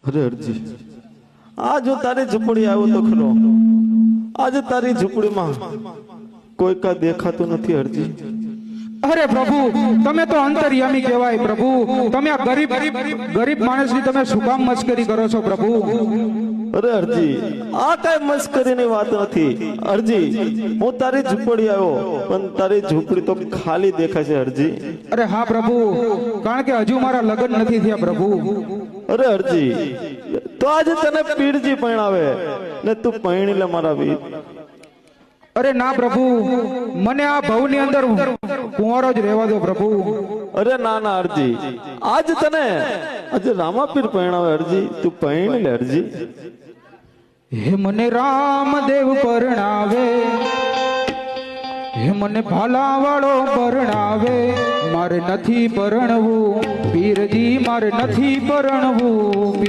અરે અરજી, આ જો તારી ઝૂંપડી આવ્યો તો ખરો, આજે તારી ઝૂંપડીમાં કોઈ કા દેખાતું નથી અરજી. અરે પ્રભુ, તમે તો અંતર્યામી કહેવાય પ્રભુ. તમે આ ગરીબ માણસની તમે શું કામ મસ્કરી કરો છો પ્રભુ? અરે અરજી, આ કઈ મસ્કરીની વાત નથી અરજી. હું તારી ઝૂંપડી આવ્યો પણ તારી ઝૂંપડી તો ખાલી દેખાય છે અરજી. અરે હા પ્રભુ, કારણ કે હજુ મારા લગ્ન નથી થયા પ્રભુ. અરે અરજી, તો આજે તને પીરજી પરણાવે ને તું પરણી લે મારા વીર. અરે ના પ્રભુ, મને આ ભવની અંદર કુંવારો જ રહેવા દો પ્રભુ. અરે ના ના અરજી, આજ તને આજે રામાપીર પરણાવે અરજી, તું પરણી લે અરજી. હે મને રામદેવ પરણાવે, હે મને ભાલાવાળો પરણાવે. મારે નથી પરણવું પીરજી, મારે નથી પરણવું.